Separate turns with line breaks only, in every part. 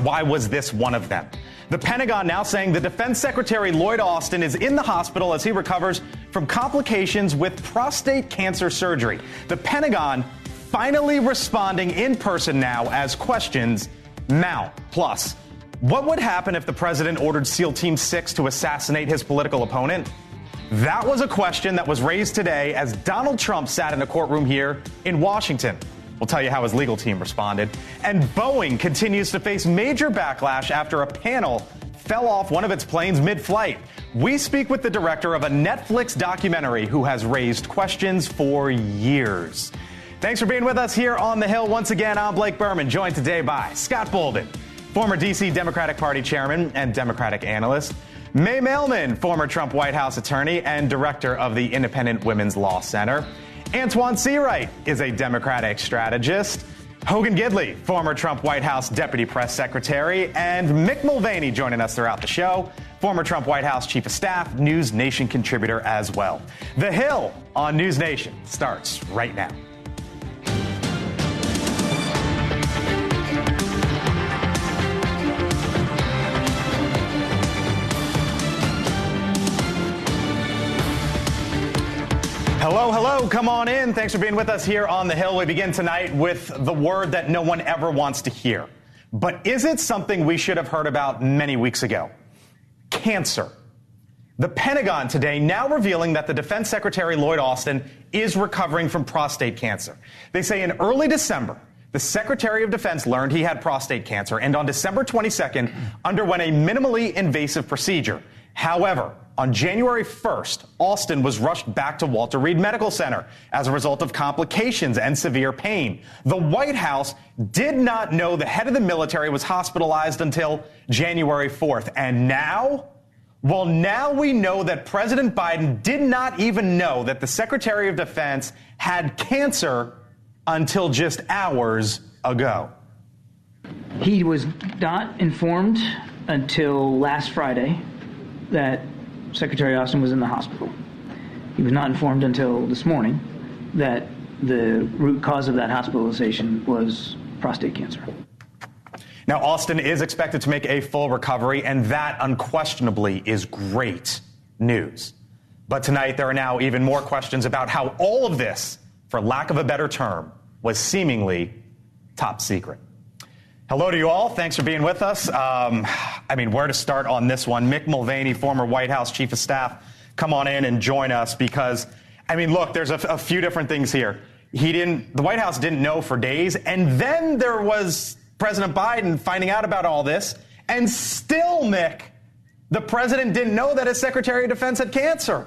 why was this one of them? The Pentagon now saying the Defense Secretary Lloyd Austin is in the hospital as he recovers from complications with prostate cancer surgery. The Pentagon finally responding in person now as questions mount. Plus, what would happen if the president ordered SEAL Team 6 to assassinate his political opponent? That was a question that was raised today as Donald Trump sat in a courtroom here in Washington. We'll tell you how his legal team responded. And Boeing continues to face major backlash after a panel fell off one of its planes mid-flight. We speak with the director of a Netflix documentary who has raised questions for years. Thanks for being with us here on The Hill. Once again, I'm Blake Berman, joined today by Scott Bolden, former D.C. Democratic Party chairman and Democratic analyst, May Mailman, former Trump White House attorney and director of the Independent Women's Law Center. Antoine Seawright is a Democratic strategist. Hogan Gidley, former Trump White House deputy press secretary. And Mick Mulvaney joining us throughout the show, former Trump White House chief of staff, NewsNation contributor as well. The Hill on NewsNation starts right now. Hello, hello. Come on in. Thanks for being with us here on The Hill. We begin tonight with the word that no one ever wants to hear. But is it something we should have heard about many weeks ago? Cancer. The Pentagon today now revealing that the Defense Secretary Lloyd Austin is recovering from prostate cancer. They say in early December, the Secretary of Defense learned he had prostate cancer and on December 22nd underwent a minimally invasive procedure. However, on January 1st, Austin was rushed back to Walter Reed Medical Center as a result of complications and severe pain. The White House did not know the head of the military was hospitalized until January 4th. And now? Well, now we know that President Biden did not even know that the Secretary of Defense had cancer until just hours ago.
He was not informed until last Friday that Secretary Austin was in the hospital. He was not informed until this morning that the root cause of that hospitalization was prostate cancer.
Now, Austin is expected to make a full recovery, and that unquestionably is great news. But tonight, there are now even more questions about how all of this, for lack of a better term, was seemingly top secret. Hello to you all. Thanks for being with us. Where to start on this one? Mick Mulvaney, former White House chief of staff, come on in and join us because, look, there's a few different things here. The White House didn't know for days, and then there was President Biden finding out about all this, and still, Mick, the president didn't know that his Secretary of Defense had cancer.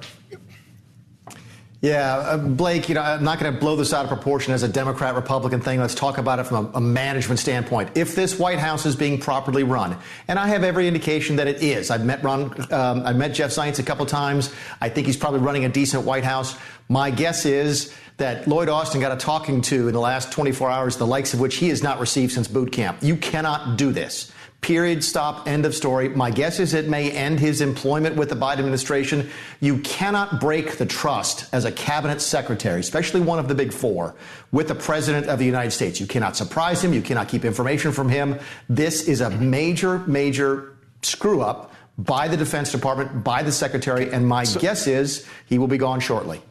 Yeah, Blake, I'm not going to blow this out of proportion as a Democrat-Republican thing. Let's talk about it from a management standpoint. If this White House is being properly run, and I have every indication that it is. I've met Jeff Zients a couple times. I think he's probably running a decent White House. My guess is that Lloyd Austin got a talking to in the last 24 hours, the likes of which he has not received since boot camp. You cannot do this. Period, stop, end of story. My guess is it may end his employment with the Biden administration. You cannot break the trust as a cabinet secretary, especially one of the big four, with the president of the United States. You cannot surprise him. You cannot keep information from him. This is a major, major screw up by the Defense Department, by the secretary, and my guess is he will be gone shortly.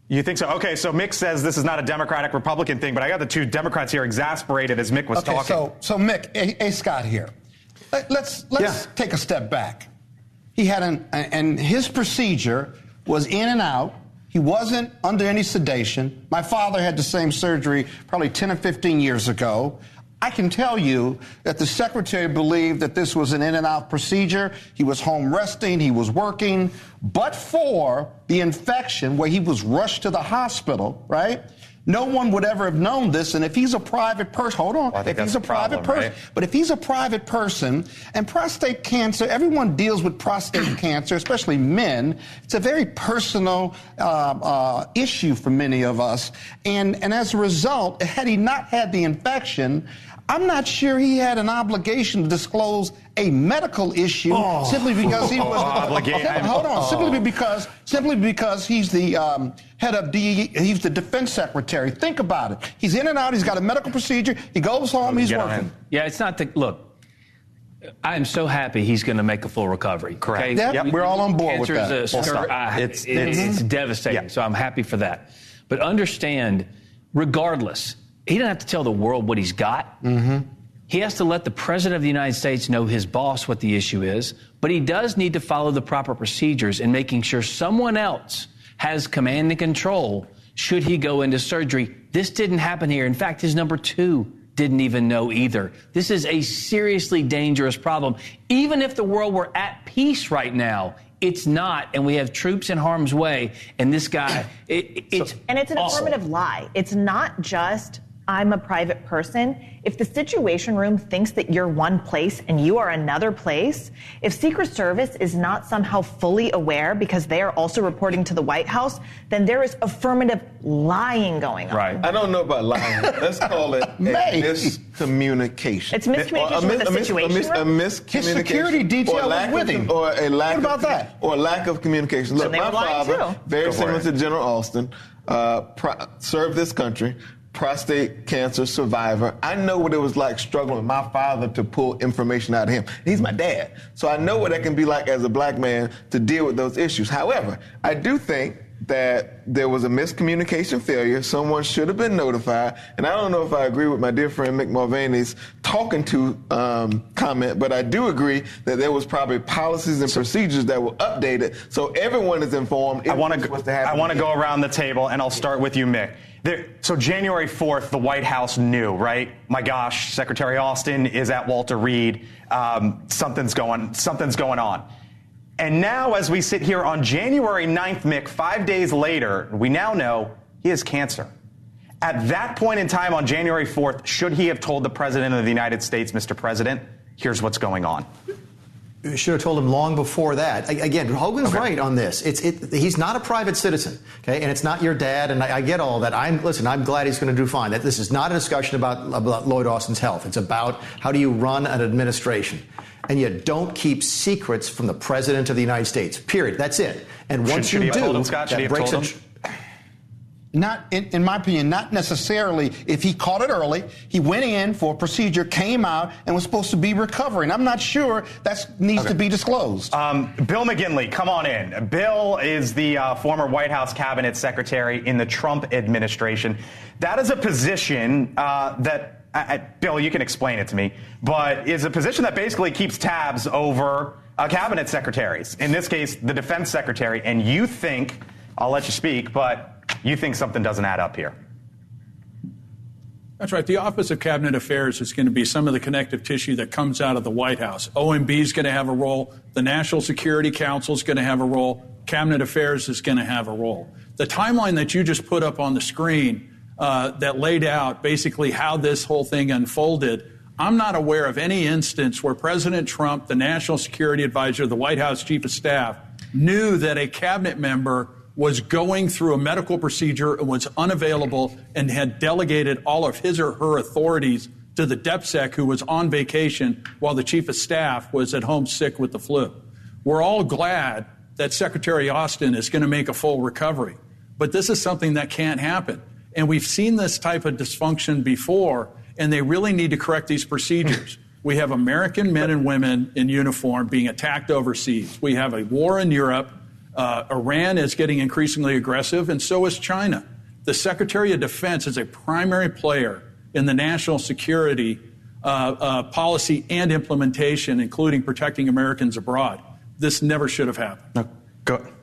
You think so? Okay, so Mick says this is not a Democratic-Republican thing, but I got the two Democrats here exasperated as Mick was talking.
So Mick, Scott here. Let's take a step back. He had and his procedure was in and out. He wasn't under any sedation. My father had the same surgery probably 10 or 15 years ago. I can tell you that the secretary believed that this was an in and out procedure. He was home resting. He was working. But for the infection where he was rushed to the hospital, right? No one would ever have known this, and if he's a private person, if he's a private person, but if he's a private person, and prostate cancer, everyone deals with prostate cancer, especially men. It's a very personal issue for many of us, and as a result, had he not had the infection, I'm not sure he had an obligation to disclose a medical issue simply because he was simply because he's the he's the defense secretary. Think about it. He's in and out. He's got a medical procedure. He goes home. He's working.
Yeah, it's not the look. I am so happy he's going to make a full recovery.
Correct.
Okay?
Yep, we're all on board with that.
It's devastating,
yeah.
so I'm happy for that. But understand, regardless, he doesn't have to tell the world what he's got. Mm-hmm. He has to let the President of the United States know, his boss, what the issue is. But he does need to follow the proper procedures in making sure someone else has command and control should he go into surgery. This didn't happen here. In fact, his number 2 didn't even know either. This is a seriously dangerous problem. Even if the world were at peace right now, it's not, and we have troops in harm's way, and this guy, it's
and it's an
awful.
affirmative lie. It's not just, I'm a private person. If the Situation Room thinks that you're one place and you are another place, if Secret Service is not somehow fully aware because they are also reporting to the White House, then there is affirmative lying going on.
Right.
I don't know about lying. Let's call it a miscommunication.
It's miscommunication with the Situation Room?
A miscommunication.
His security detail was with him.
Or a lack
What about that?
Or a lack of communication. Look,
they
my
were lying
father,
too.
very similar to General Austin, served this country, prostate cancer survivor. I know what it was like struggling with my father to pull information out of him. He's my dad. So I know what that can be like as a black man to deal with those issues. However, I do think that there was a miscommunication failure. Someone should have been notified. And I don't know if I agree with my dear friend Mick Mulvaney's talking to comment, but I do agree that there was probably policies and procedures that were updated so everyone is informed.
I want to go around the table, and I'll start with you, Mick. So January 4th, the White House knew, right? My gosh, Secretary Austin is at Walter Reed. Something's going on. And now, as we sit here on January 9th, Mick, 5 days later, we now know he has cancer. At that point in time, on January 4th, should he have told the President of the United States, Mr. President, here's what's going on?
You should have told him long before that. Again, Hogan's right on this. He's not a private citizen, okay? And it's not your dad, and I get all that. I'm glad he's going to do fine. This is not a discussion about Lloyd Austin's health. It's about how do you run an administration. And you don't keep secrets from the President of the United States, period. That's it. And once you do, that breaks it.
Not, in my opinion, not necessarily. If he caught it early, he went in for a procedure, came out, and was supposed to be recovering. I'm not sure that needs to be disclosed.
Bill McGinley, come on in. Bill is the former White House cabinet secretary in the Trump administration. That is a position Bill, you can explain it to me, but is a position that basically keeps tabs over cabinet secretaries. In this case, the defense secretary. And you think, I'll let you speak, but you think something doesn't add up here.
That's right. The Office of Cabinet Affairs is going to be some of the connective tissue that comes out of the White House. OMB is going to have a role. The National Security Council is going to have a role. Cabinet Affairs is going to have a role. The timeline that you just put up on the screen that laid out basically how this whole thing unfolded, I'm not aware of any instance where President Trump, the National Security Advisor, the White House Chief of Staff, knew that a cabinet member was going through a medical procedure and was unavailable and had delegated all of his or her authorities to the DepSec, who was on vacation while the Chief of Staff was at home sick with the flu. We're all glad that Secretary Austin is going to make a full recovery, but this is something that can't happen. And we've seen this type of dysfunction before, and they really need to correct these procedures. We have American men and women in uniform being attacked overseas. We have a war in Europe. Iran is getting increasingly aggressive, and so is China. The Secretary of Defense is a primary player in the national security policy and implementation, including protecting Americans abroad. This never should have happened.
No.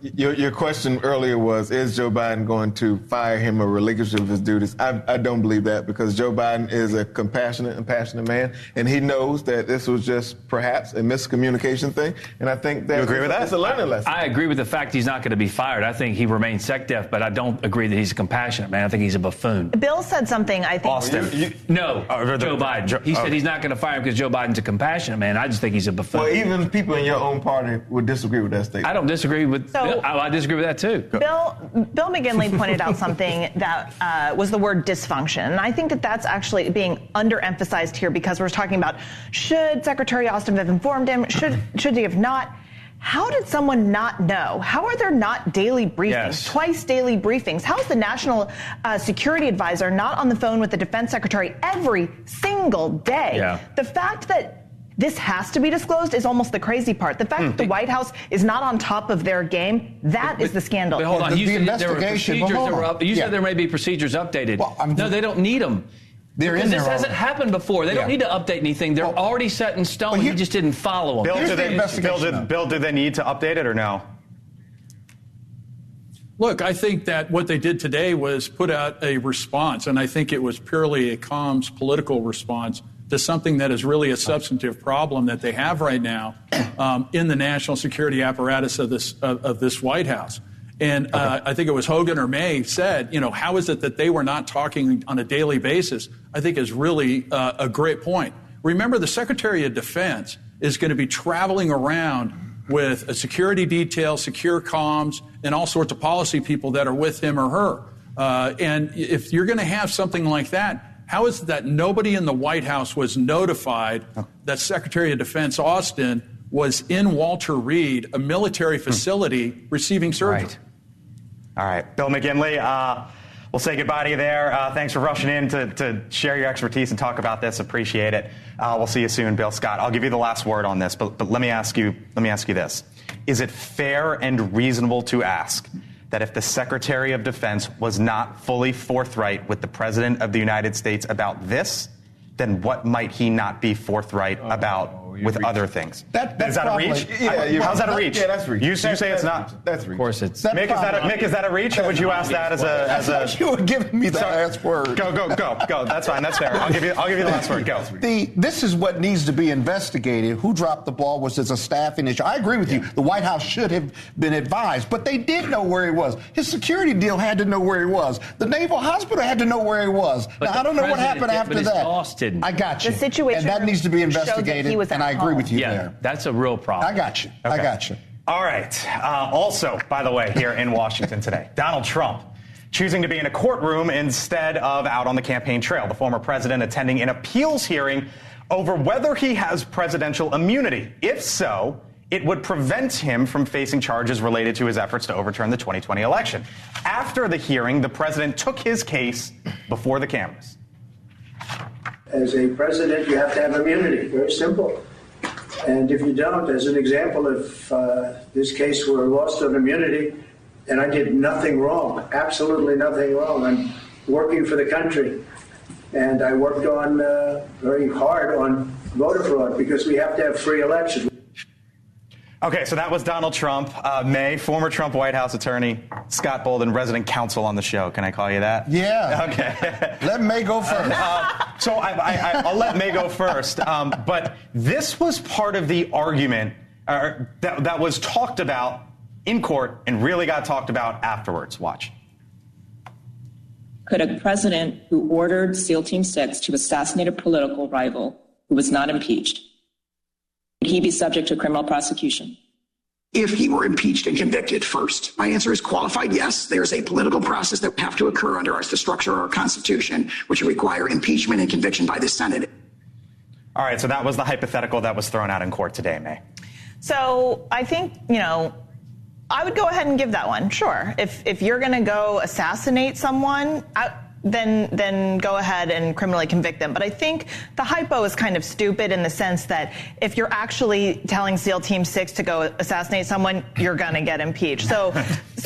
Your question earlier was, is Joe Biden going to fire him or relinquish his duties? I don't believe that, because Joe Biden is a compassionate and passionate man, and he knows that this was just perhaps a miscommunication thing. And I think that
you agree with that?
It's a learning lesson.
I agree with the fact he's not going to be fired. I think he remains SecDef, but I don't agree that he's a compassionate man. I think he's a buffoon.
Bill said something, I think.
Austin.
Joe Biden. He said he's not going to fire him because Joe Biden's a compassionate man. I just think he's a buffoon.
Well, even people in your own party would disagree with that statement.
I don't disagree with
So,
I disagree with that too.
Bill McGinley pointed out something that was the word dysfunction. And I think that that's actually being underemphasized here, because we're talking about, should Secretary Austin have informed him? Should he have not? How did someone not know? How are there not daily briefings,
Yes.
twice daily briefings? How is the National Security Advisor not on the phone with the Defense Secretary every single day?
Yeah.
The fact that this has to be disclosed is almost the crazy part. The fact that the White House is not on top of their game, that is the scandal.
But hold on, you said there were
investigation-
procedures
well,
that were
hold
up.
on.
You
Yeah.
said there may be procedures updated.
Well,
no, they don't need them.
They're
Because
in
this
there
hasn't
already.
happened before. They don't need to update anything. They're already set in stone.
Well,
He just didn't follow them.
Bill,
Here's
do
the
they,
investigation,
Bill, do they need to update it or no?
Look, I think that what they did today was put out a response, and I think it was purely a comms political response to something that is really a substantive problem that they have right now in the national security apparatus of this White House. And I think it was Hogan or May said, how is it that they were not talking on a daily basis? I think is really a great point. Remember, the Secretary of Defense is going to be traveling around with a security detail, secure comms, and all sorts of policy people that are with him or her. And if you're going to have something like that, how is it that nobody in the White House was notified that Secretary of Defense Austin was in Walter Reed, a military facility, receiving surgery?
Right. All right. Bill McGinley, we'll say goodbye to you there. Thanks for rushing in to share your expertise and talk about this. Appreciate it. We'll see you soon, Bill. Scott, I'll give you the last word on this, but let me ask you this. Is it fair and reasonable to ask that if the Secretary of Defense was not fully forthright with the President of the United States about this, then what might he not be forthright about with other things? Is that
probably,
a reach?
Yeah,
How's that a reach?
Yeah, that's reach.
You say it's not.
That's reach.
Of course, it's.
Mick, is that a reach, or would you ask that as a?
You were giving me the last word.
Go. That's fine. That's fair. I'll give you the last word. Go.
This is what needs to be investigated. Who dropped the ball? Was this a staffing issue? I agree with you. The White House should have been advised, but they did know where he was. His security deal had to know where he was. The Naval Hospital had to know where he was. Now, I don't know what happened after that.
Boss didn't.
I got you.
The situation
and that needs to be
showed that
investigated.
he was at
And I agree with you
Yeah,
there.
that's a real problem.
I got you.
Okay.
I got you.
All right. Also, by the way, here in Washington today, Donald Trump choosing to be in a courtroom instead of out on the campaign trail. The former president attending an appeals hearing over whether he has presidential immunity. If so, it would prevent him from facing charges related to his efforts to overturn the 2020 election. After the hearing, the president took his case before the cameras.
As a president, you have to have immunity. Very simple. And if you don't, as an example, if this case were lost on immunity, and I did nothing wrong, absolutely nothing wrong. I'm working for the country. And I worked on very hard on voter fraud because we have to have free elections.
Okay, so that was Donald Trump, May, former Trump White House attorney, Scott Bolden, resident counsel on the show. Can I call you that?
Yeah.
Okay.
Let May go first.
So I'll let May go first. But this was part of the argument that was talked about in court and really got talked about afterwards. Watch.
Could a president who ordered SEAL Team 6 to assassinate a political rival who was not impeached, would he be subject to criminal prosecution?
If he were impeached and convicted first, my answer is qualified yes. There's a political process that would have to occur under the structure of our Constitution, which would require impeachment and conviction by the Senate.
All right, so that was the hypothetical that was thrown out in court today, May.
So I think, I would go ahead and give that one. Sure. If you're going to go assassinate someone, then go ahead and criminally convict them. But I think the hypo is kind of stupid in the sense that if you're actually telling SEAL Team 6 to go assassinate someone, you're going to get impeached. So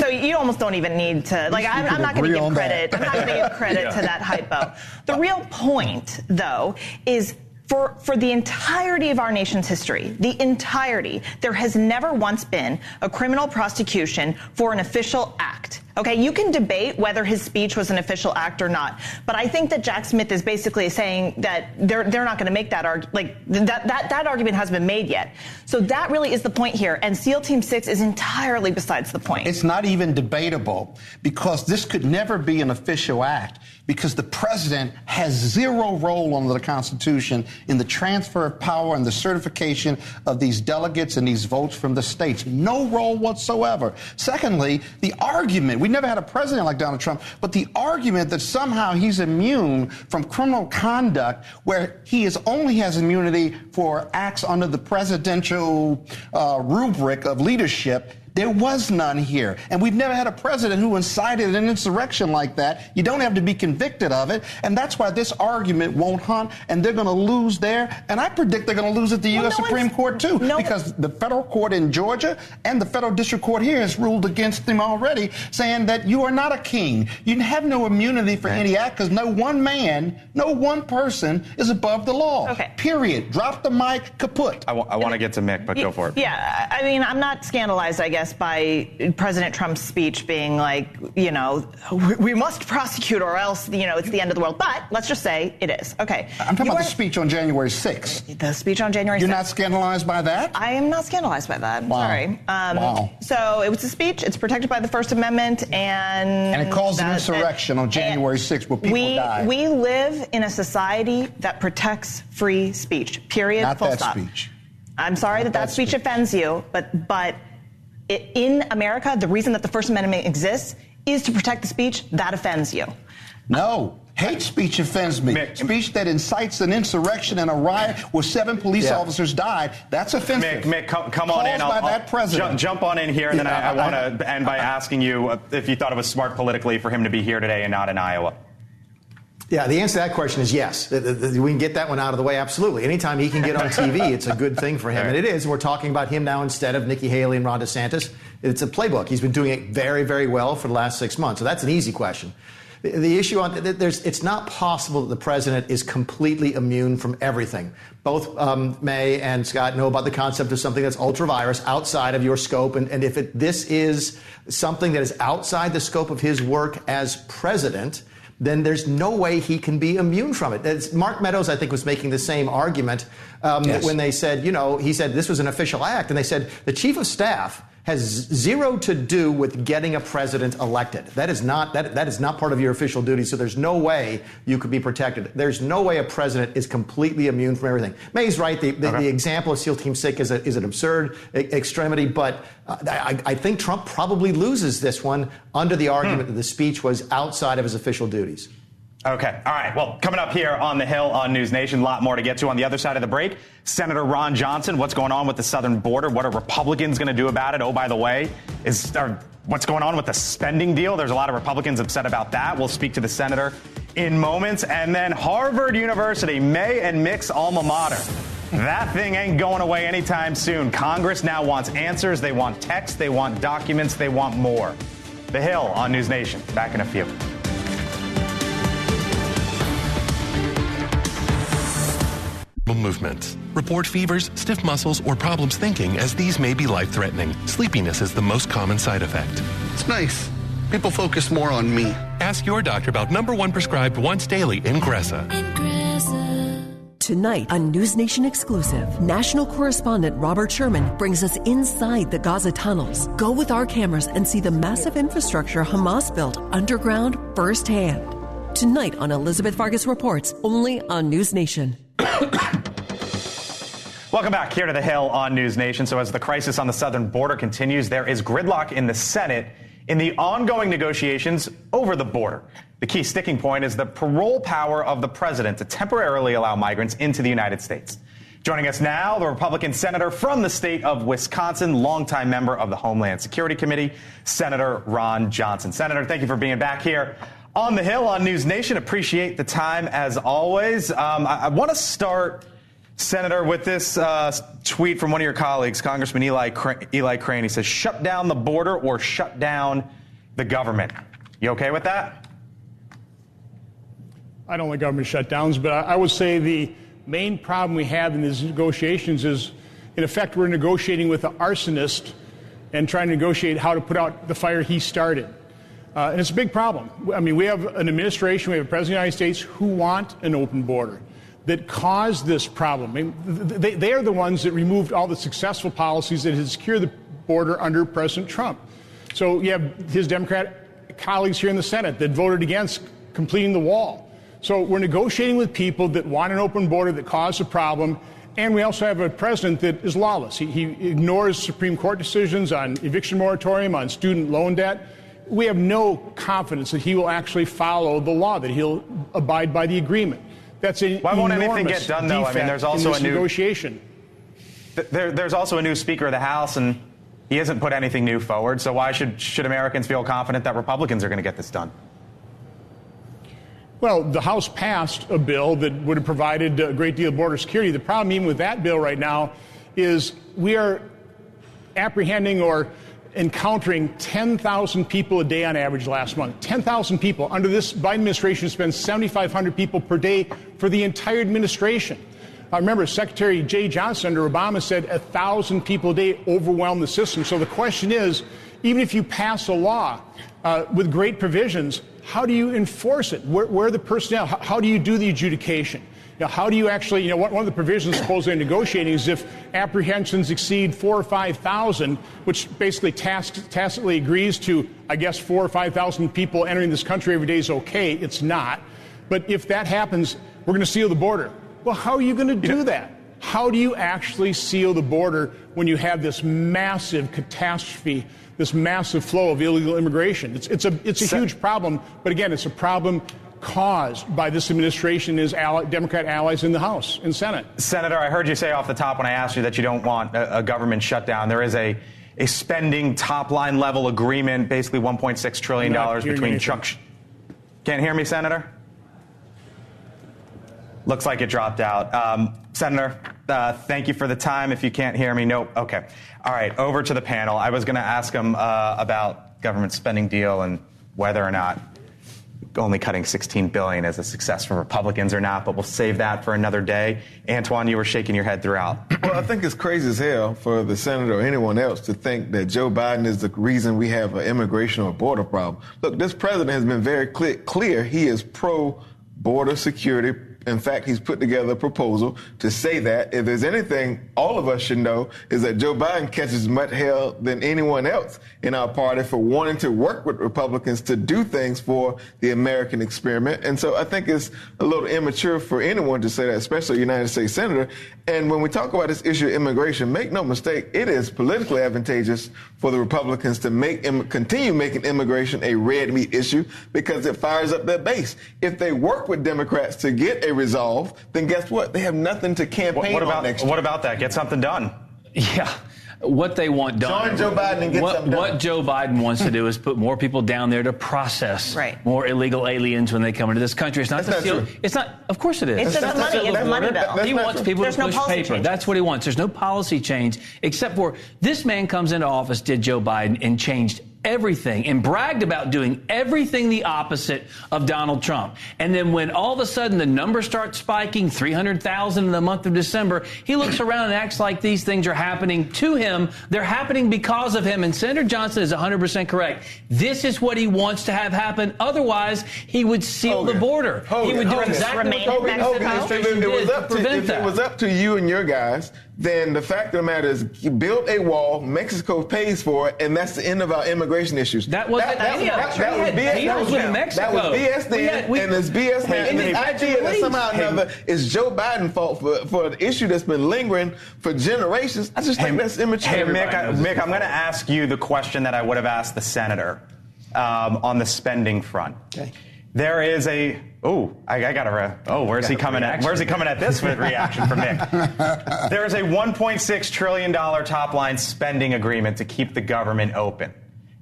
you almost don't even need to, I'm not going to give credit. I'm not going to give credit to that hypo. The real point, though, is for the entirety of our nation's history, there has never once been a criminal prosecution for an official act. Okay, you can debate whether his speech was an official act or not, but I think that Jack Smith is basically saying that they're not going to make that argument. That argument hasn't been made yet. So that really is the point here, and SEAL Team 6 is entirely besides the point.
It's not even debatable because this could never be an official act because the president has zero role under the Constitution in the transfer of power and the certification of these delegates and these votes from the states. No role whatsoever. Secondly, the argument, we never had a president like Donald Trump, but the argument that somehow he's immune from criminal conduct where he only has immunity for acts under the presidential rubric of leadership There was none here. And we've never had a president who incited an insurrection like that. You don't have to be convicted of it. And that's why this argument won't hunt, and they're going to lose there. And I predict they're going to lose at the U.S. Supreme Court, too, because the federal court in Georgia and the federal district court here has ruled against them already, saying that you are not a king. You have no immunity for any act because no one man, no one person is above the law.
Okay.
Period. Drop the mic, kaput.
I want to get to Mick, but go for it.
Yeah, I mean, I'm not scandalized, I guess, by President Trump's speech being like, you know, we must prosecute or else, you know, it's the end of the world. But let's just say it is. Okay.
I'm talking about the speech on January 6th.
The speech on January 6th.
You're not scandalized by that?
I am not scandalized by that.
Wow.
Sorry.
Wow.
So it was a speech. It's protected by the First Amendment. And
it caused an insurrection on January 6th where people died.
We live in a society that protects free speech. Period.
Not
full
that
stop.
speech.
I'm sorry that speech offends you, but in America, the reason that the First Amendment exists is to protect the speech that offends you.
No. Hate speech offends me. Speech that incites an insurrection and a riot where 7 police officers died, that's offensive.
Mick, come on in.
I'll
jump on in here, and then I want to end by asking you if you thought it was smart politically for him to be here today and not in Iowa.
Yeah, the answer to that question is yes. We can get that one out of the way, absolutely. Anytime he can get on TV, it's a good thing for him. And it is. We're talking about him now instead of Nikki Haley and Ron DeSantis. It's a playbook. He's been doing it very, very well for the last 6 months. So that's an easy question. The issue it's not possible that the president is completely immune from everything. Both May and Scott know about the concept of something that's ultra-virus, outside of your scope. And if this is something that is outside the scope of his work as president, then there's no way he can be immune from it. Mark Meadows, I think, was making the same argument when they said, he said this was an official act. And they said the chief of staff has zero to do with getting a president elected. That is not part of your official duty. So there's no way you could be protected. There's no way a president is completely immune from everything. May's right. The example of SEAL Team 6 is an absurd extremity. But I think Trump probably loses this one under the argument that the speech was outside of his official duties.
Okay. All right. Well, coming up here on the Hill on News Nation, a lot more to get to on the other side of the break. Senator Ron Johnson, what's going on with the southern border? What are Republicans going to do about it? Oh, by the way, what's going on with the spending deal? There's a lot of Republicans upset about that. We'll speak to the senator in moments. And then Harvard University, May and Mick's alma mater. That thing ain't going away anytime soon. Congress now wants answers. They want text. They want documents. They want more. The Hill on News Nation. Back in a few.
Movements. Report fevers, stiff muscles, or problems thinking, as these may be life-threatening. Sleepiness is the most common side effect.
It's nice. People focus more on me.
Ask your doctor about #1 prescribed once daily Ingressa.
Tonight, a News Nation exclusive, national correspondent Robert Sherman brings us inside the Gaza tunnels. Go with our cameras and see the massive infrastructure Hamas built underground firsthand. Tonight on Elizabeth Vargas Reports, only on News Nation.
Welcome back here to the Hill on News Nation. So as the crisis on the southern border continues, there is gridlock in the Senate in the ongoing negotiations over the border. The key sticking point is the parole power of the president to temporarily allow migrants into the United States. Joining us now, the Republican senator from the state of Wisconsin, longtime member of the Homeland Security Committee, Senator Ron Johnson. Senator, thank you for being back here on the Hill on News Nation. Appreciate the time as always. I want to start, Senator, with this tweet from one of your colleagues, Congressman Eli Crane. He says, shut down the border or shut down the government. You okay with that?
I don't like government shutdowns, but I would say the main problem we have in these negotiations is, in effect, we're negotiating with the arsonist and trying to negotiate how to put out the fire he started. And it's a big problem. I mean, we have an administration, we have a president of the United States who want an open border, that caused this problem. I mean, they are the ones that removed all the successful policies that had secured the border under President Trump. So you have his Democrat colleagues here in the Senate that voted against completing the wall. So we're negotiating with people that want an open border that caused the problem. And we also have a president that is lawless. He ignores Supreme Court decisions on eviction moratorium, on student loan debt. We have no confidence that he will actually follow the law, that he'll abide by the agreement. That's an
Why won't anything get done, though? I mean, there's also a new
negotiation.
There's also a new Speaker of the House, and He hasn't put anything new forward, so why should Americans feel confident that Republicans are going to get this done?
Well, the House passed a bill that would have provided a great deal of border security. The problem even with that bill right now is we are apprehending or encountering 10,000 people a day on average last month. 10,000 people. Under this Biden administration spends 7,500 people per day for the entire administration. I remember Secretary Jay Johnson under Obama said 1,000 people a day overwhelm the system. So the question is, even if you pass a law with great provisions, how do you enforce it? Where are the personnel? How do you do the adjudication? How do you actually, one of the provisions supposedly negotiating is if apprehensions exceed 4,000 or 5,000, which basically tacitly agrees to, I guess, 4,000 or 5,000 people entering this country every day is okay. It's not. But if that happens, we're going to seal the border. Well, how are you going to do that? How do you actually seal the border when you have this massive catastrophe, this massive flow of illegal immigration? It's a huge problem, but again, it's a problem caused by this administration and its Democrat allies in the House and Senate.
Senator, I heard you say off the top when I asked you that you don't want a government shutdown. There is a spending top-line level agreement, basically $1.6 trillion between Chuck. Can't hear me, Senator? Looks like it dropped out. Senator, thank you for the time. If you can't hear me, nope. Okay. All right, over to the panel. I was going to ask him about government spending deal and whether or not only cutting $16 billion is a success for Republicans or not, but we'll save that for another day. Antoine, you were shaking your head throughout.
Well, I think it's crazy as hell for the senator or anyone else to think that Joe Biden is the reason we have an immigration or border problem. Look, this president has been very clear. He is pro-border security. In fact, he's put together a proposal to say that. If there's anything all of us should know is that Joe Biden catches much hell than anyone else in our party for wanting to work with Republicans to do things for the American experiment. And so I think it's a little immature for anyone to say that, especially a United States senator. And when we talk about this issue of immigration, make no mistake, it is politically advantageous for the Republicans to continue making immigration a red meat issue because it fires up their base. If they work with Democrats to get a resolve, then guess what? They have nothing to campaign on next year.
What about that? Get something done.
Yeah. What they want done.
Join Joe Biden and get something done.
What Joe Biden wants to do is put more people down there to process more illegal aliens when they come into this country. It's not
That's
to
not
seal. It's not. Of course it is.
It's the money. It's the money bill.
He wants people
There's
to push
no
paper.
changes.
That's what he wants. There's no policy change except for this man comes into office, did Joe Biden, and changed everything and bragged about doing everything the opposite of Donald Trump. And then when all of a sudden the numbers start spiking, 300,000 in the month of December, he looks around and acts like these things are happening to him. They're happening because of him. And Senator Johnson is 100% correct. This is what he wants to have happen. Otherwise, he would seal the border. He would do exactly what the administration did to prevent that.
If it was up to you and your guys, then the fact of the matter is you build a wall, Mexico pays for it, and that's the end of our immigration issues.
That was BS.
That was BS then, and it's BS now. And the idea that somehow or another is Joe Biden's fault for an issue that's been lingering for generations, I just think that's immature.
Hey, Mick, I'm going to ask you the question that I would have asked the senator on the spending front. Okay. There is a where's he coming at? Where's he coming at this reaction from Nick? There is a $1.6 trillion top-line spending agreement to keep the government open.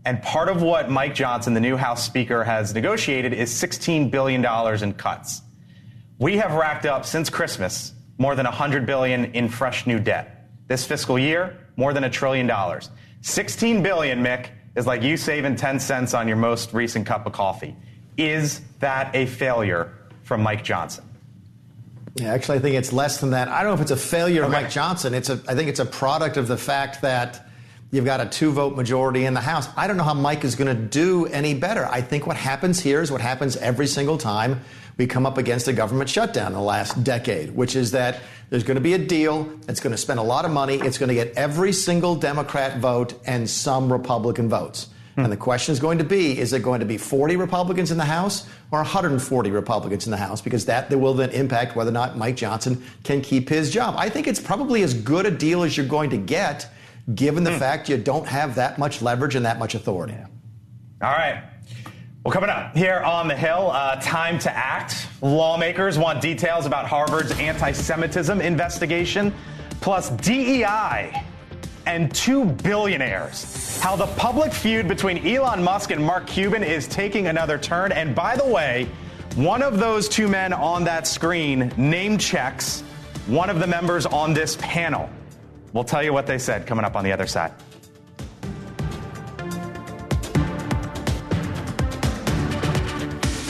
And part of what Mike Johnson, the new House Speaker, has negotiated is $16 billion in cuts. We have racked up since Christmas more than $100 billion in fresh new debt. This fiscal year, more than $1 trillion. $16 billion, Mick, is like you saving 10 cents on your most recent cup of coffee. Is that a failure from Mike Johnson?
Yeah, actually, I think it's less than that. I don't know if it's a failure of Mike Johnson. I think it's a product of the fact that you've got a 2-vote majority in the House. I don't know how Mike is going to do any better. I think what happens here is what happens every single time we come up against a government shutdown in the last decade, which is that there's going to be a deal that's going to spend a lot of money. It's going to get every single Democrat vote and some Republican votes. And the question is going to be, is it going to be 40 Republicans in the House or 140 Republicans in the House? Because that will then impact whether or not Mike Johnson can keep his job. I think it's probably as good a deal as you're going to get, given the fact you don't have that much leverage and that much authority.
All right. Well, coming up here on the Hill, time to act. Lawmakers want details about Harvard's anti-Semitism investigation, plus DEI and two billionaires. How the public feud between Elon Musk and Mark Cuban is taking another turn. And by the way, one of those two men on that screen name checks one of the members on this panel. We'll tell you what they said coming up on the other side.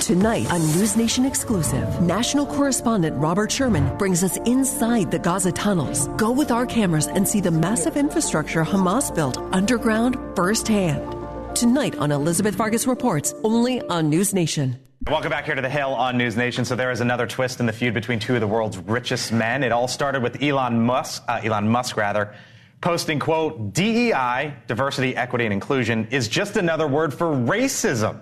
Tonight, a NewsNation exclusive, national correspondent Robert Sherman brings us inside the Gaza tunnels. Go with our cameras and see the massive infrastructure Hamas built underground firsthand. Tonight on Elizabeth Vargas Reports, only on NewsNation.
Welcome back here to The Hill on NewsNation. So there is another twist in the feud between two of the world's richest men. It all started with Elon Musk, posting, quote, DEI, diversity, equity, and inclusion, is just another word for racism.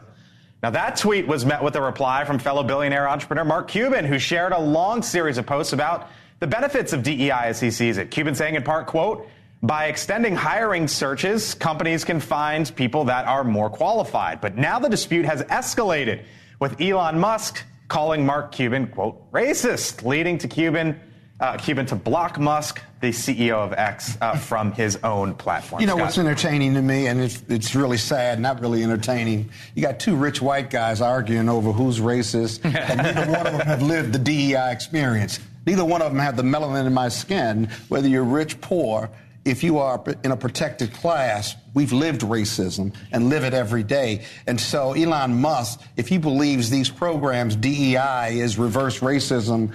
Now, that tweet was met with a reply from fellow billionaire entrepreneur Mark Cuban, who shared a long series of posts about the benefits of DEI as he sees it. Cuban saying in part, quote, by extending hiring searches, companies can find people that are more qualified. But now the dispute has escalated, with Elon Musk calling Mark Cuban, quote, racist, leading to Cuban to block Musk, the CEO of X, from his own platform.
You know what's entertaining to me, and it's really sad, not really entertaining. You got two rich white guys arguing over who's racist, and neither one of them have lived the DEI experience. Neither one of them have the melanin in my skin, whether you're rich, poor. If you are in a protected class, we've lived racism and live it every day. And so Elon Musk, if he believes these programs, DEI is reverse racism,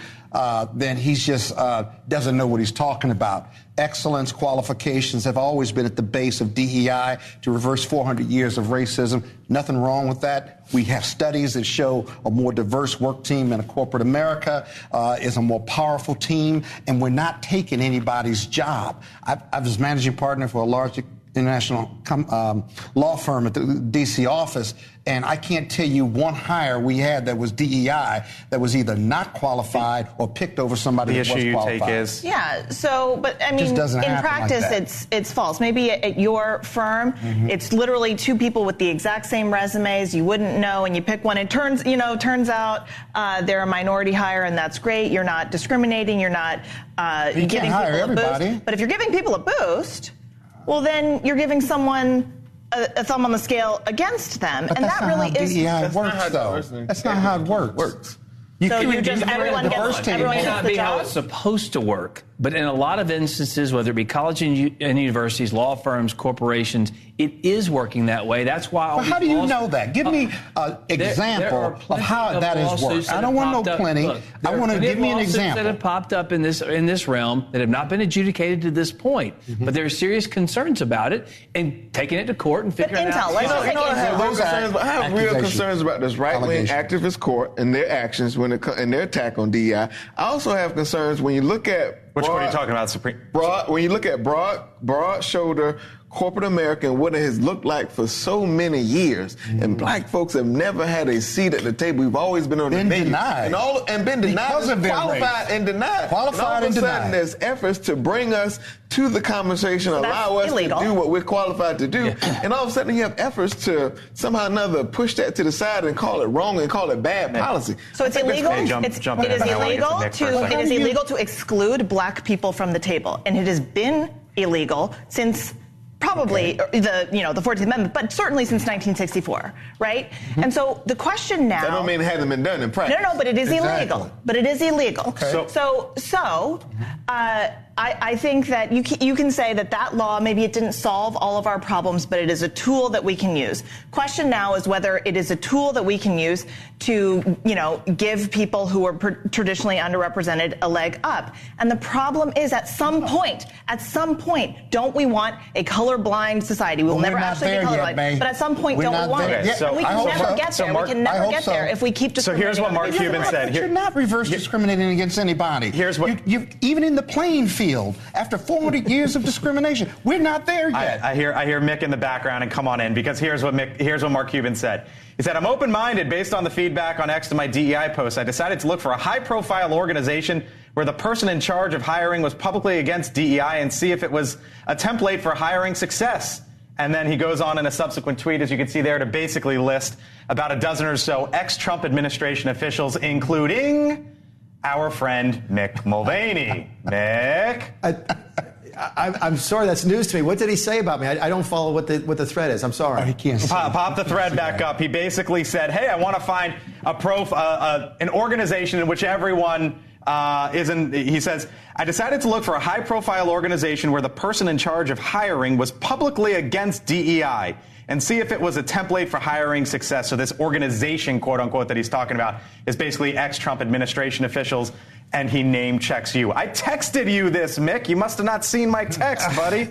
then he's just doesn't know what he's talking about. Excellence qualifications have always been at the base of DEI to reverse 400 years of racism. Nothing wrong with that. We have studies that show a more diverse work team in a corporate America is a more powerful team, and we're not taking anybody's job. I was managing partner for a large international law firm at the D.C. office, and I can't tell you one hire we had that was DEI that was either not qualified or picked over somebody that was qualified.
The issue you take is?
Yeah, so, but I mean, in practice, like it's false. Maybe at your firm, it's literally two people with the exact same resumes. You wouldn't know, and you pick one. It turns out they're a minority hire, and that's great. You're not discriminating. You're not
you
giving
can't hire
people a
everybody.
boost. But if you're giving people a boost, well, then you're giving someone a thumb on the scale against them,
but
and that really is.
DEI works, though. That's not how it works.
Everyone gets the job.
How it's supposed to work. But in a lot of instances, whether it be college and universities, law firms, corporations, it is working that way. That's why.
Well, how do you know that? Give me an example of how that has worked. I don't want no plenty.
Look,
I want to give me an example.
That have popped up in this realm that have not been adjudicated to this point, but there are serious concerns about it, and taking it to court and figuring out.
I have real concerns about this right-wing activist court and their actions and their attack on DEI. I also have concerns when you look at
which one are you talking about, Supreme?
When you look at broad shoulder corporate America and what it has looked like for so many years, and black folks have never had a seat at the table. We've always been on the menu. And been denied.
Because of
qualified and denied.
Qualified and denied.
All of a sudden, there's efforts to bring us to the conversation, allow us to do what we're qualified to do. Yeah. And all of a sudden, you have efforts to somehow or another push that to the side and call it wrong and call it bad policy.
So it's illegal. It is illegal to exclude black people from the table, and it has been illegal since probably the 14th Amendment, but certainly since 1964, right? And so the question now.
That don't mean it hasn't been done in practice.
No, but it is illegal. But it is illegal.
Okay.
So I think that you can say that law, maybe it didn't solve all of our problems, but it is a tool that we can use. Question now is whether it is a tool that we can use to, give people who are traditionally underrepresented a leg up. And the problem is at some point, don't we want a colorblind society? We will never actually be colorblind. But at some point, don't we want it? We can never get there. We can never get there if we keep discriminating.
So here's what Mark Cuban said.
You're not reverse discriminating against anybody.
Here's what
even in the playing field, after 400 years of discrimination, we're not there yet.
I hear Mick in the background, and come on in, because here's what Mark Cuban said. He said, I'm open-minded based on the feedback on X to my DEI post. I decided to look for a high-profile organization where the person in charge of hiring was publicly against DEI and see if it was a template for hiring success. And then he goes on in a subsequent tweet, as you can see there, to basically list about a dozen or so ex-Trump administration officials, including our friend Mick Mulvaney. Mick?
I'm sorry, that's news to me. What did he say about me? I don't follow what the thread is. I'm sorry.
Oh, he can't
Pop the thread back up. He basically said, hey, I want to find an organization in which everyone isn't. He says, I decided to look for a high-profile organization where the person in charge of hiring was publicly against DEI and see if it was a template for hiring success. So this organization, quote unquote, that he's talking about is basically ex-Trump administration officials, and he name checks you. I texted you this, Mick. You must have not seen my text, buddy.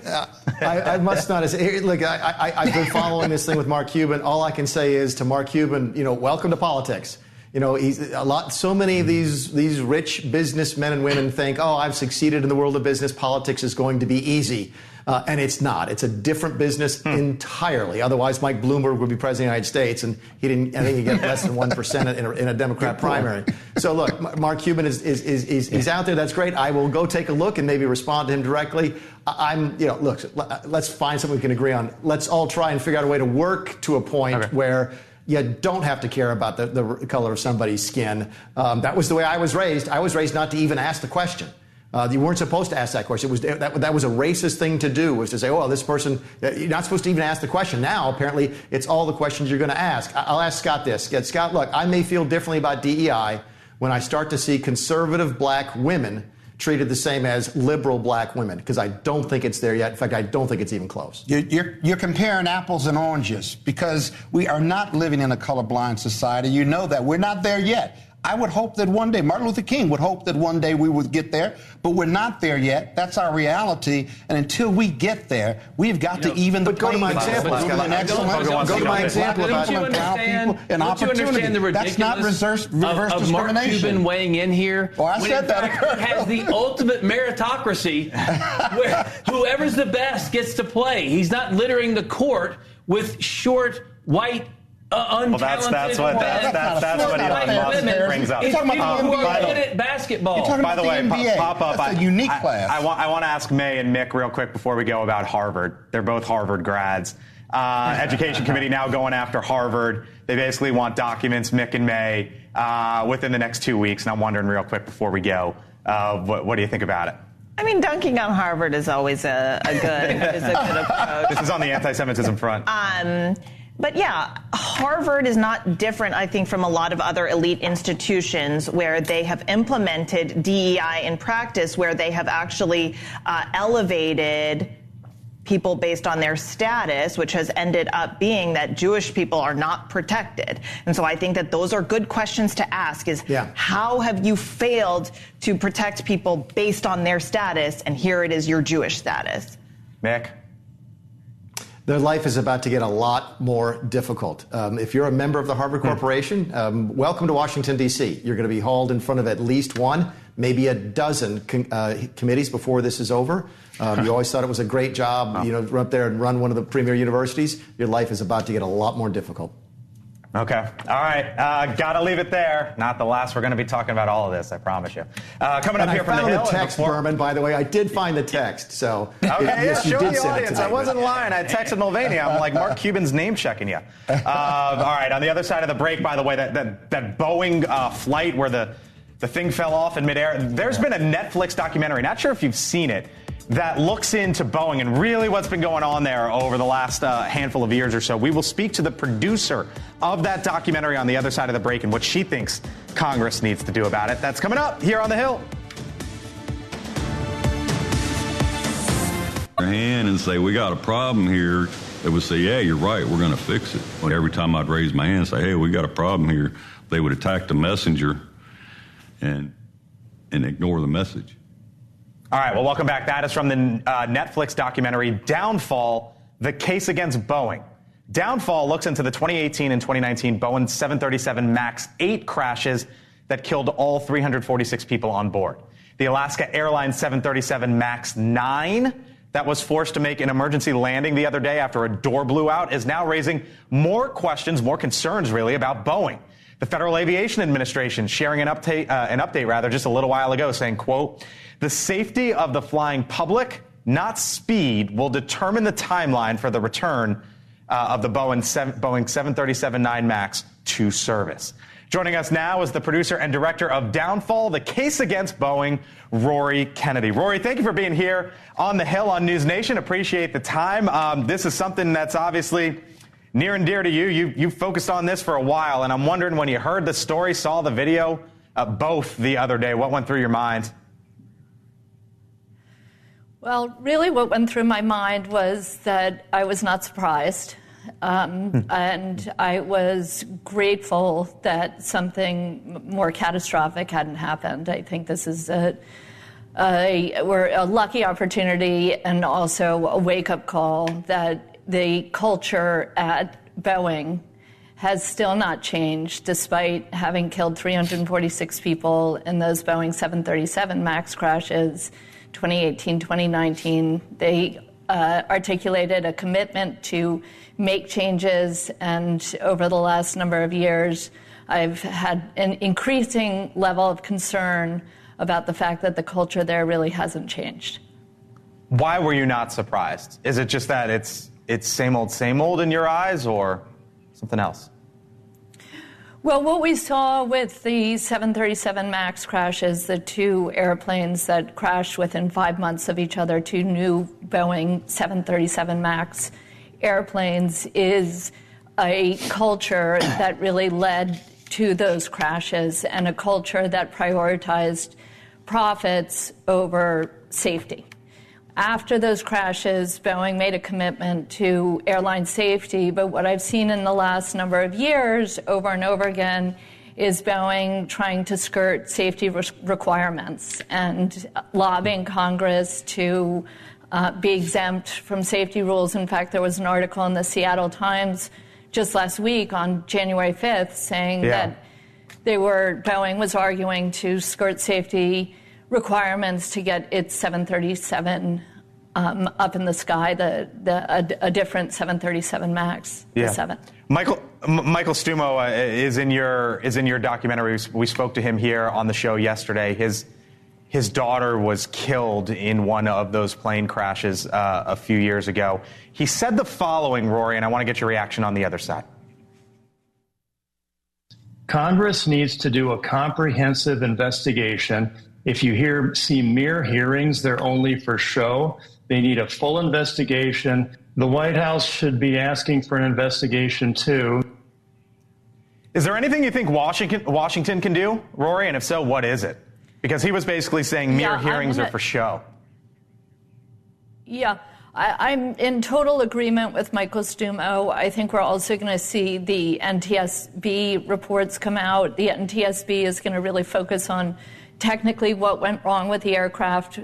I must not have. Look, I've been following this thing with Mark Cuban. All I can say is to Mark Cuban, welcome to politics. So many of these rich businessmen and women think, oh, I've succeeded in the world of business. Politics is going to be easy. And it's not. It's a different business entirely. Otherwise, Mike Bloomberg would be president of the United States, and I think he got less than 1% in a Democrat primary. So look, Mark Cuban is out there. That's great. I will go take a look and maybe respond to him directly. Look, let's find something we can agree on. Let's all try and figure out a way to work to a point where you don't have to care about the color of somebody's skin. That was the way I was raised. I was raised not to even ask the question. You weren't supposed to ask that question. That was a racist thing to do, was to say, oh, this person, you're not supposed to even ask the question. Now, apparently, it's all the questions you're going to ask. I'll ask Scott this. Scott, look, I may feel differently about DEI when I start to see conservative black women treated the same as liberal black women, because I don't think it's there yet. In fact, I don't think it's even close.
You're comparing apples and oranges, because we are not living in a colorblind society. You know that. We're not there yet. I would hope that one day, Martin Luther King would hope that one day we would get there, but we're not there yet. That's our reality. And until we get there, we've got to even the playing field. Go to my example.
Don't you understand the ridiculous
That's not reverse
of
discrimination.
Mark Cuban weighing in here?
Well, I said that.
He has the ultimate meritocracy where whoever's the best gets to play. He's not littering the court with short, white, untalented
that's what Elon Musk brings up.
It's people who are good at basketball.
By the way, pop up.
That's a unique class.
I want to ask May and Mick real quick before we go about Harvard. They're both Harvard grads. Education Committee now going after Harvard. They basically want documents, Mick and May, within the next 2 weeks. And I'm wondering real quick before we go, what do you think about it?
I mean, dunking on Harvard is always a good approach.
This is on the anti-Semitism front.
But yeah, Harvard is not different, I think, from a lot of other elite institutions where they have implemented DEI in practice, where they have actually elevated people based on their status, which has ended up being that Jewish people are not protected. And so I think that those are good questions to ask is, how have you failed to protect people based on their status? And here it is, your Jewish status.
Mick?
Their life is about to get a lot more difficult. If you're a member of the Harvard Corporation, welcome to Washington, D.C. You're going to be hauled in front of at least one, maybe a dozen committees before this is over. You always thought it was a great job, run up there and run one of the premier universities. Your life is about to get a lot more difficult.
Okay. All right. Gotta leave it there. Not the last. We're going to be talking about all of this, I promise you. Coming up here from the Hill.
I found the text, Berman, by the way. I did find the text. So
okay,
yes, you
show
did
the
send
audience.
it to me.
I wasn't lying. I texted Mulvaney. I'm like, Mark Cuban's name checking you. All right. On the other side of the break, by the way, that Boeing flight where the thing fell off in midair. There's been a Netflix documentary. Not sure if you've seen it, that looks into Boeing and really what's been going on there over the last handful of years or so. We will speak to the producer of that documentary on the other side of the break and what she thinks Congress needs to do about it. That's coming up here on The Hill.
Their hand and say, we got a problem here. They would say, yeah, you're right, we're going to fix it. But every time I'd raise my hand and say, hey, we got a problem here, they would attack the messenger and ignore the message.
All right, well, welcome back. That is from the Netflix documentary Downfall, The Case Against Boeing. Downfall looks into the 2018 and 2019 Boeing 737 MAX 8 crashes that killed all 346 people on board. The Alaska Airlines 737 MAX 9 that was forced to make an emergency landing the other day after a door blew out is now raising more questions, more concerns, really, about Boeing. The Federal Aviation Administration sharing an update just a little while ago saying, quote, the safety of the flying public, not speed, will determine the timeline for the return of the Boeing 737-9 MAX to service. Joining us now is the producer and director of Downfall, the Case Against Boeing, Rory Kennedy. Rory, thank you for being here on the Hill on NewsNation. Appreciate the time. This is something that's obviously near and dear to you. You've focused on this for a while, and I'm wondering, when you heard the story, saw the video, both the other day, what went through your mind?
Well, really what went through my mind was that I was not surprised. And I was grateful that something more catastrophic hadn't happened. I think this is a lucky opportunity and also a wake-up call that the culture at Boeing has still not changed, despite having killed 346 people in those Boeing 737 MAX crashes, 2018, 2019. They articulated a commitment to make changes, and over the last number of years, I've had an increasing level of concern about the fact that the culture there really hasn't changed.
Why were you not surprised? Is it just that it's same old in your eyes, or something else?
Well, what we saw with the 737 MAX crashes, the two airplanes that crashed within 5 months of each other, two new Boeing 737 MAX airplanes, is a culture that really led to those crashes, and a culture that prioritized profits over safety. After those crashes, Boeing made a commitment to airline safety, but what I've seen in the last number of years, over and over again, is Boeing trying to skirt safety requirements and lobbying Congress to be exempt from safety rules. In fact, there was an article in the Seattle Times just last week on January 5th saying that Boeing was arguing to skirt safety requirements to get its 737 up in the sky, a different 737 MAX, the 7.
Michael Stumo is in your documentary. We spoke to him here on the show yesterday. His daughter was killed in one of those plane crashes a few years ago. He said the following, Rory, and I want to get your reaction on the other side.
Congress needs to do a comprehensive investigation. If you see mere hearings, they're only for show. They need a full investigation. The White House should be asking for an investigation, too.
Is there anything you think Washington can do, Rory? And if so, what is it? Because he was basically saying mere hearings are for show.
Yeah, I'm in total agreement with Michael Stumo. I think we're also going to see the NTSB reports come out. The NTSB is going to really focus on technically what went wrong with the aircraft,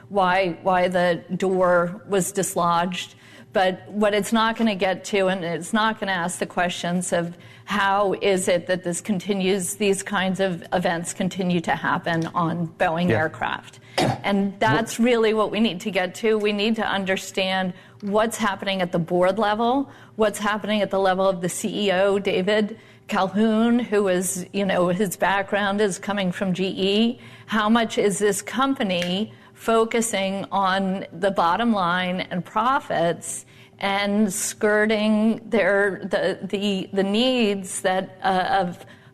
why the door was dislodged. But what it's not going to get to, and it's not going to ask the questions of how is it that these kinds of events continue to happen on Boeing aircraft. And that's really what we need to get to. We need to understand what's happening at the board level, what's happening at the level of the CEO, David Calhoun, who is, his background is coming from GE. How much is this company focusing on the bottom line and profits and skirting the needs that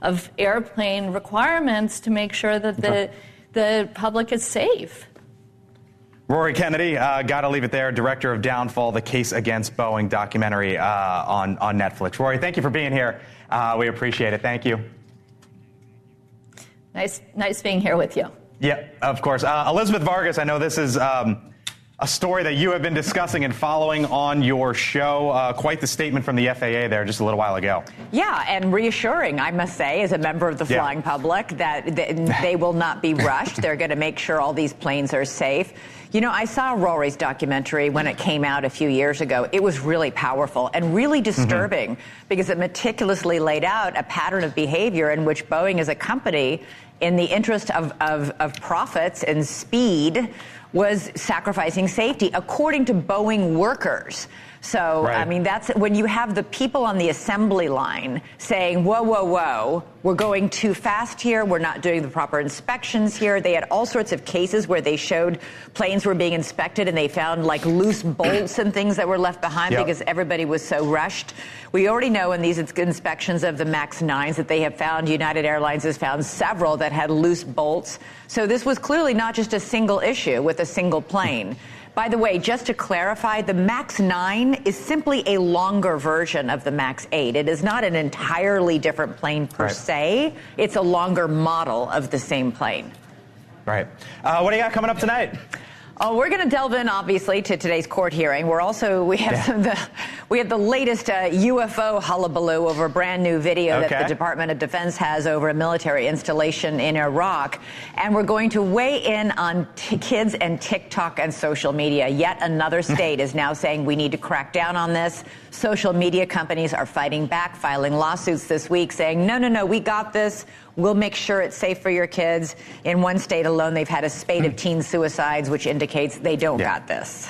of airplane requirements to make sure that the public is safe?
Rory Kennedy, got to leave it there, director of Downfall, the Case Against Boeing documentary on Netflix. Rory, thank you for being here. We appreciate it. Thank you.
Nice being here with you.
Yeah, of course. Elizabeth Vargas, I know this is a story that you have been discussing and following on your show. Quite the statement from the FAA there just a little while ago.
Yeah, and reassuring, I must say, as a member of the flying public, that they will not be rushed. They're going to make sure all these planes are safe. I saw Rory's documentary when it came out a few years ago. It was really powerful and really disturbing because it meticulously laid out a pattern of behavior in which Boeing as a company, in the interest of profits and speed, was sacrificing safety, according to Boeing workers. So,
Right.
I mean, that's when you have the people on the assembly line saying, whoa, whoa, whoa, we're going too fast here. We're not doing the proper inspections here. They had all sorts of cases where they showed planes were being inspected and they found like loose bolts and things that were left behind because everybody was so rushed. We already know in these inspections of the MAX 9s that they have found, United Airlines has found several that had loose bolts. So this was clearly not just a single issue with a single plane. By the way, just to clarify, the MAX 9 is simply a longer version of the MAX 8. It is not an entirely different plane per se. It's a longer model of the same plane.
Right. What do you got coming up tonight?
Oh, we're going to delve in, obviously, to today's court hearing. We have the latest UFO hullabaloo over a brand new video that the Department of Defense has over a military installation in Iraq. And we're going to weigh in on kids and TikTok and social media. Yet another state is now saying we need to crack down on this. Social media companies are fighting back, filing lawsuits this week saying, no, we got this. We'll make sure it's safe for your kids. In one state alone, they've had a spate of teen suicides, which indicates they don't got this.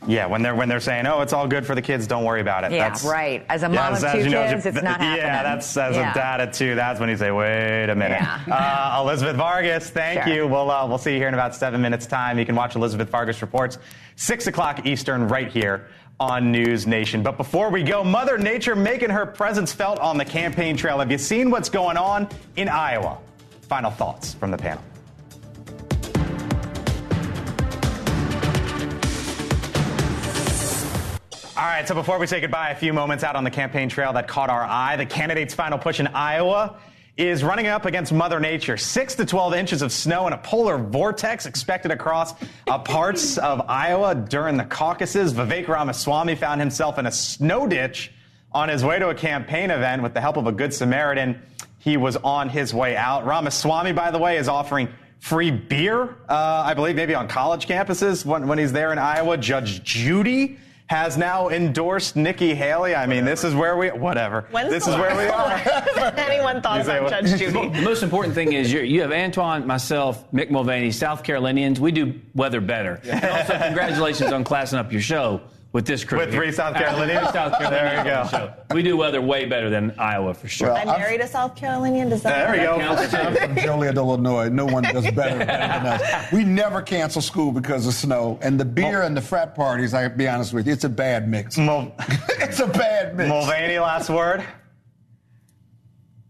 Yeah, when they're saying, oh, it's all good for the kids, don't worry about it.
Yeah, right. As a mom of two kids, it's not happening.
Yeah, that's as a dad of two. That's when you say, wait a minute. Yeah. Elizabeth Vargas, thank you. We'll see you here in about 7 minutes' time. You can watch Elizabeth Vargas Reports, 6 o'clock Eastern, right here on NewsNation. But before we go, Mother Nature making her presence felt on the campaign trail. Have you seen what's going on in Iowa? Final thoughts from the panel. All right, so before we say goodbye, a few moments out on the campaign trail that caught our eye. The candidate's final push in Iowa is running up against Mother Nature. 6 to 12 inches of snow and a polar vortex expected across parts of Iowa during the caucuses. Vivek Ramaswamy found himself in a snow ditch on his way to a campaign event. With the help of a good Samaritan, he was on his way out. Ramaswamy, by the way, is offering free beer, I believe, maybe on college campuses when he's there in Iowa. Judge Judy has now endorsed Nikki Haley. I mean, this is where we... Whatever. This is where we are.
Anyone thought about Judge Judy?
The most important thing is you have Antoine, myself, Mick Mulvaney, South Carolinians. We do weather better. And also, congratulations on classing up your show with this crew.
With 3 South Carolinians? There you go.
We do weather way better than Iowa, for sure.
I'm married a South Carolinian. Does that
There we go.
I'm from Joliet, Illinois. No one does better than us. We never cancel school because of snow. And the beer and the frat parties, I'll be honest with you, it's a bad mix. It's a bad mix.
Mulvaney, last word.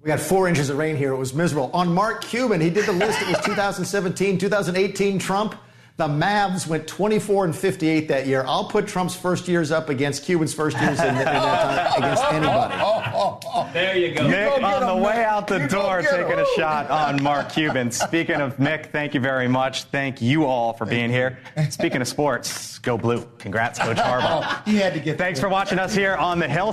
We got 4 inches of rain here. It was miserable. On Mark Cuban, he did the list. It was 2017, 2018 Trump. The Mavs went 24-58 that year. I'll put Trump's first years up against Cuban's first years in that time against anybody.
There you go.
Mick on the way out the door taking a shot on Mark Cuban. Speaking of Mick, thank you very much. Thank you all for being here. Speaking of sports, go Blue. Congrats, Coach Harbaugh.
He had to get
Thanks for watching us here on The Hill.